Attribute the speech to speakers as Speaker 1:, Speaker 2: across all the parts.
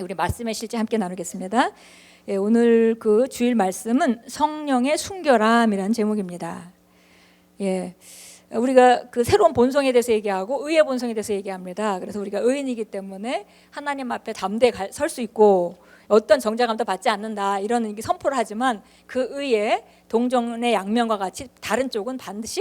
Speaker 1: 우리 말씀의 실제 함께 나누겠습니다. 오늘 그 주일 말씀은 성령의 순결함이라는 제목입니다. 우리가 그 새로운 본성에 대해서 얘기하고 의의 본성에 대해서 얘기합니다. 그래서 우리가 의인이기 때문에 하나님 앞에 담대히 설 수 있고 어떤 정죄감도 받지 않는다 이런 선포를 하지만 그 의의 동정의 양면과 같이 다른 쪽은 반드시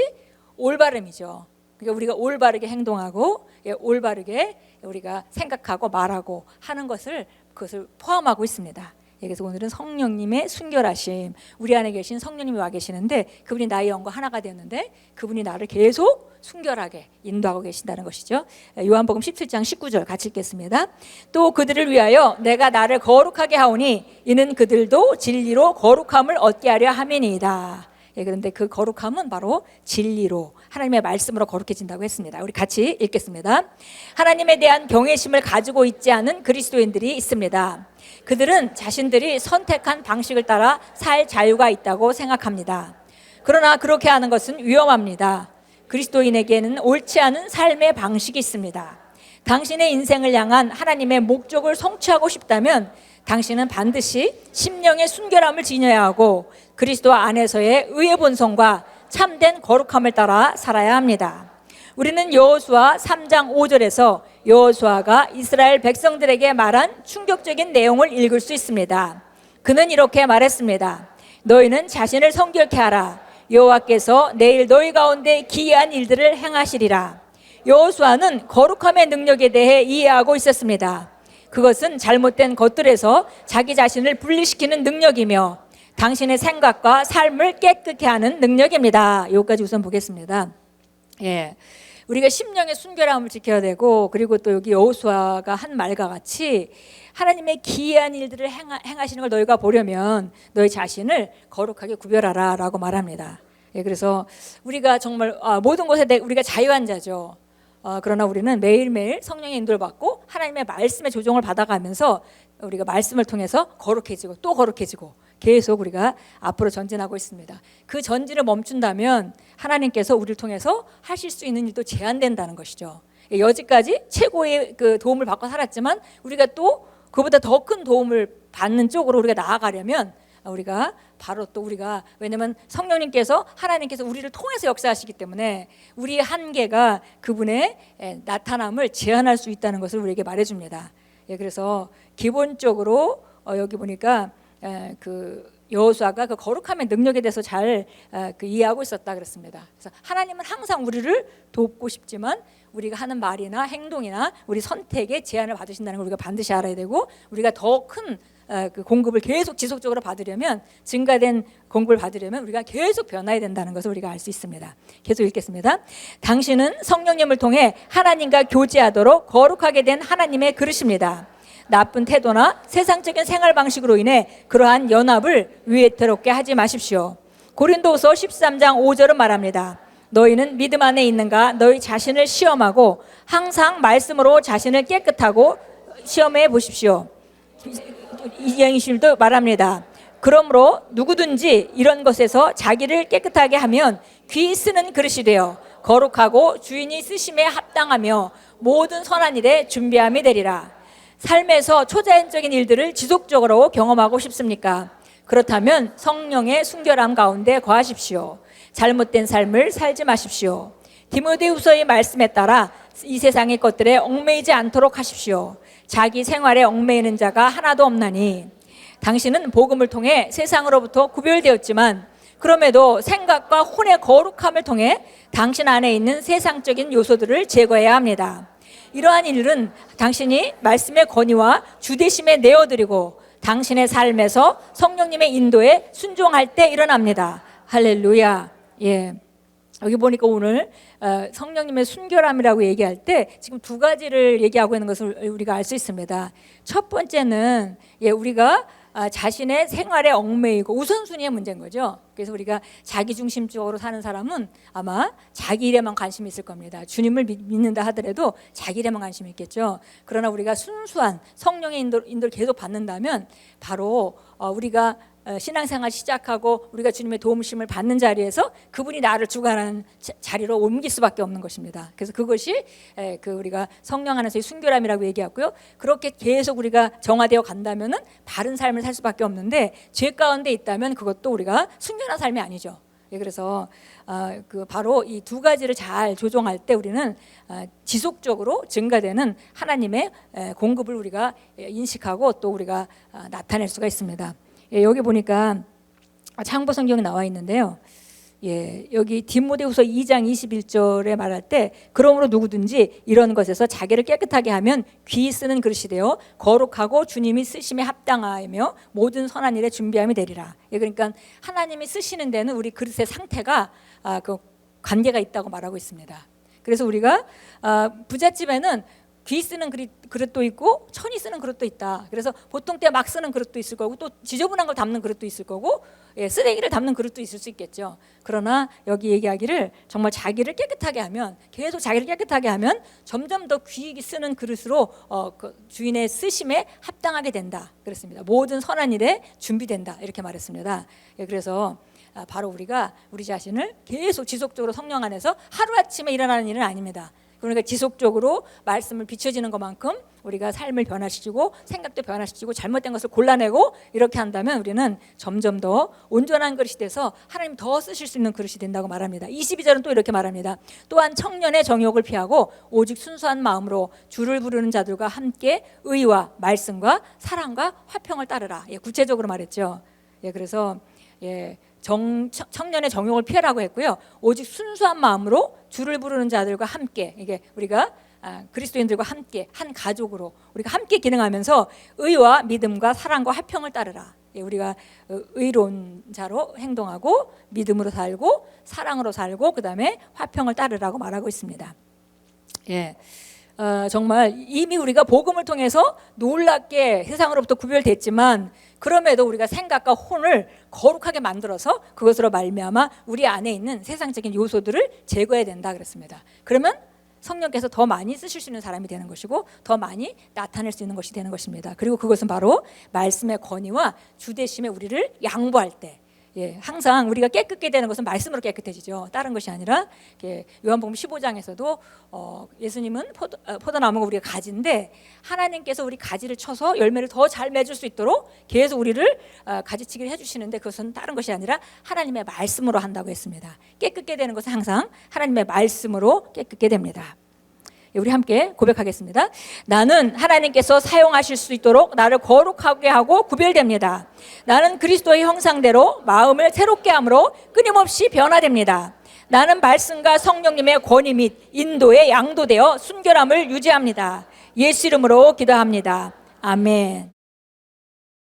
Speaker 1: 올바름이죠. 그러니까 우리가 올바르게 행동하고 올바르게 우리가 생각하고 말하고 하는 그것을 포함하고 있습니다. 그래서 오늘은 성령님의 순결하심, 우리 안에 계신 성령님이 와 계시는데 그분이 나의 영과 하나가 되었는데 그분이 나를 계속 순결하게 인도하고 계신다는 것이죠. 요한복음 17장 19절 같이 읽겠습니다. 또 그들을 위하여 내가 나를 거룩하게 하오니 이는 그들도 진리로 거룩함을 얻게 하려 함이니이다. 그런데 그 거룩함은 바로 진리로 하나님의 말씀으로 거룩해진다고 했습니다. 우리 같이 읽겠습니다. 하나님에 대한 경외심을 가지고 있지 않은 그리스도인들이 있습니다. 그들은 자신들이 선택한 방식을 따라 살 자유가 있다고 생각합니다. 그러나 그렇게 하는 것은 위험합니다. 그리스도인에게는 옳지 않은 삶의 방식이 있습니다. 당신의 인생을 향한 하나님의 목적을 성취하고 싶다면 당신은 반드시 심령의 순결함을 지녀야 하고 그리스도 안에서의 의의 본성과 참된 거룩함을 따라 살아야 합니다. 우리는 여호수아 3장 5절에서 여호수아가 이스라엘 백성들에게 말한 충격적인 내용을 읽을 수 있습니다. 그는 이렇게 말했습니다. 너희는 자신을 성결케 하라. 여호와께서 내일 너희 가운데 기이한 일들을 행하시리라. 여호수아는 거룩함의 능력에 대해 이해하고 있었습니다. 그것은 잘못된 것들에서 자기 자신을 분리시키는 능력이며 당신의 생각과 삶을 깨끗게 하는 능력입니다. 여기까지 우선 보겠습니다. 우리가 심령의 순결함을 지켜야 되고 그리고 또 여기 여호수아가 한 말과 같이 하나님의 기이한 일들을 행하시는 걸 너희가 보려면 너희 자신을 거룩하게 구별하라 라고 말합니다. 그래서 우리가 정말 모든 것에 대해 우리가 자유한 자죠. 그러나 우리는 매일매일 성령의 인도를 받고 하나님의 말씀의 조정을 받아가면서 우리가 말씀을 통해서 거룩해지고 또 거룩해지고 계속 우리가 앞으로 전진하고 있습니다. 그 전진을 멈춘다면 하나님께서 우리를 통해서 하실 수 있는 일도 제한된다는 것이죠. 여지까지 최고의 그 도움을 받고 살았지만 우리가 또 그보다 더 큰 도움을 받는 쪽으로 우리가 나아가려면 우리가 바로 또 우리가 왜냐하면 성령님께서 하나님께서 우리를 통해서 역사하시기 때문에 우리의 한계가 그분의 나타남을 제한할 수 있다는 것을 우리에게 말해줍니다. 그래서 기본적으로 여기 보니까 그 여호수아가 그 거룩함의 능력에 대해서 잘 이해하고 있었다 그랬습니다. 그래서 하나님은 항상 우리를 돕고 싶지만 우리가 하는 말이나 행동이나 우리 선택에 제한을 받으신다는 걸 우리가 반드시 알아야 되고 우리가 더 큰 그 공급을 계속 지속적으로 받으려면 증가된 공급을 받으려면 우리가 계속 변화해야 된다는 것을 우리가 알 수 있습니다. 계속 읽겠습니다. 당신은 성령님을 통해 하나님과 교제하도록 거룩하게 된 하나님의 그릇입니다. 나쁜 태도나 세상적인 생활 방식으로 인해 그러한 연합을 위태롭게 하지 마십시오. 고린도후서 13장 5절은 말합니다. 너희는 믿음 안에 있는가 너희 자신을 시험하고 항상 말씀으로 자신을 깨끗하고 시험해 보십시오. 이영희님도 말합니다. 그러므로 누구든지 이런 것에서 자기를 깨끗하게 하면 귀 쓰는 그릇이 되어 거룩하고 주인이 쓰심에 합당하며 모든 선한 일에 준비함이 되리라. 삶에서 초자연적인 일들을 지속적으로 경험하고 싶습니까? 그렇다면 성령의 순결함 가운데 거하십시오. 잘못된 삶을 살지 마십시오. 디모데후서의 말씀에 따라 이 세상의 것들에 얽매이지 않도록 하십시오. 자기 생활에 얽매이는 자가 하나도 없나니 당신은 복음을 통해 세상으로부터 구별되었지만 그럼에도 생각과 혼의 거룩함을 통해 당신 안에 있는 세상적인 요소들을 제거해야 합니다. 이러한 일은 당신이 말씀의 권위와 주대심에 내어드리고 당신의 삶에서 성령님의 인도에 순종할 때 일어납니다. 할렐루야. 여기 보니까 오늘 성령님의 순결함이라고 얘기할 때 지금 두 가지를 얘기하고 있는 것을 우리가 알 수 있습니다. 첫 번째는 우리가 자신의 생활에 얽매이고 우선순위의 문제인 거죠. 그래서 우리가 자기중심적으로 사는 사람은 아마 자기 일에만 관심이 있을 겁니다. 주님을 믿는다 하더라도 자기 일에만 관심이 있겠죠. 그러나 우리가 순수한 성령의 인도를 계속 받는다면 바로 우리가 신앙생활 시작하고 우리가 주님의 도우심을 받는 자리에서 그분이 나를 주관하는 자리로 옮길 수밖에 없는 것입니다. 그래서 그것이 우리가 성령 안에서의 순결함이라고 얘기하고요. 그렇게 계속 우리가 정화되어 간다면은 바른 삶을 살 수밖에 없는데 죄 가운데 있다면 그것도 우리가 순결한 삶이 아니죠. 그래서 바로 이 두 가지를 잘 조정할 때 우리는 지속적으로 증가되는 하나님의 공급을 우리가 인식하고 또 우리가 나타낼 수가 있습니다. 여기 보니까 창보 성경에 나와 있는데요. 여기 디모데후서 2장 21절에 말할 때 그러므로 누구든지 이런 것에서 자기를 깨끗하게 하면 귀 쓰는 그릇이 되어 거룩하고 주님이 쓰심에 합당하며 모든 선한 일에 준비함이 되리라. 그러니까 하나님이 쓰시는 데는 우리 그릇의 상태가 그 관계가 있다고 말하고 있습니다. 그래서 우리가 부잣집에는 귀 쓰는 그릇도 있고 천이 쓰는 그릇도 있다. 그래서 보통 때 막 쓰는 그릇도 있을 거고 또 지저분한 걸 담는 그릇도 있을 거고 쓰레기를 담는 그릇도 있을 수 있겠죠. 그러나 여기 얘기하기를 정말 자기를 깨끗하게 하면 계속 자기를 깨끗하게 하면 점점 더 귀 쓰는 그릇으로 그 주인의 쓰심에 합당하게 된다. 그렇습니다. 모든 선한 일에 준비된다. 이렇게 말했습니다. 그래서 바로 우리가 우리 자신을 계속 지속적으로 성령 안에서 하루아침에 일어나는 일은 아닙니다. 그러니까 지속적으로 말씀을 비춰지는 것만큼 우리가 삶을 변화시키고 생각도 변화시키고 잘못된 것을 골라내고 이렇게 한다면 우리는 점점 더 온전한 그릇이 돼서 하나님 더 쓰실 수 있는 그릇이 된다고 말합니다. 22절은 또 이렇게 말합니다. 또한 청년의 정욕을 피하고 오직 순수한 마음으로 주를 부르는 자들과 함께 의와 말씀과 사랑과 화평을 따르라. 구체적으로 말했죠. 그래서 청년의 정욕을 피하라고 했고요. 오직 순수한 마음으로 주를 부르는 자들과 함께, 이게 우리가 그리스도인들과 함께 한 가족으로 우리가 함께 기능하면서 의와 믿음과 사랑과 화평을 따르라. 우리가 의로운 자로 행동하고 믿음으로 살고 사랑으로 살고 그 다음에 화평을 따르라고 말하고 있습니다. 정말 이미 우리가 복음을 통해서 놀랍게 세상으로부터 구별됐지만 그럼에도 우리가 생각과 혼을 거룩하게 만들어서 그것으로 말미암아 우리 안에 있는 세상적인 요소들을 제거해야 된다 그랬습니다. 그러면 성령께서 더 많이 쓰실 수 있는 사람이 되는 것이고 더 많이 나타낼 수 있는 것이 되는 것입니다. 그리고 그것은 바로 말씀의 권위와 주대심에 우리를 양보할 때 항상 우리가 깨끗게 되는 것은 말씀으로 깨끗해지죠. 다른 것이 아니라 요한복음 15장에서도 예수님은 포도나무가 우리가 가지인데 하나님께서 우리 가지를 쳐서 열매를 더 잘 맺을 수 있도록 계속 우리를 가지치기를 해주시는데 그것은 다른 것이 아니라 하나님의 말씀으로 한다고 했습니다. 깨끗게 되는 것은 항상 하나님의 말씀으로 깨끗게 됩니다. 우리 함께 고백하겠습니다. 나는 하나님께서 사용하실 수 있도록 나를 거룩하게 하고 구별됩니다. 나는 그리스도의 형상대로 마음을 새롭게 함으로 끊임없이 변화됩니다. 나는 말씀과 성령님의 권위 및 인도에 양도되어 순결함을 유지합니다. 예수 이름으로 기도합니다. 아멘.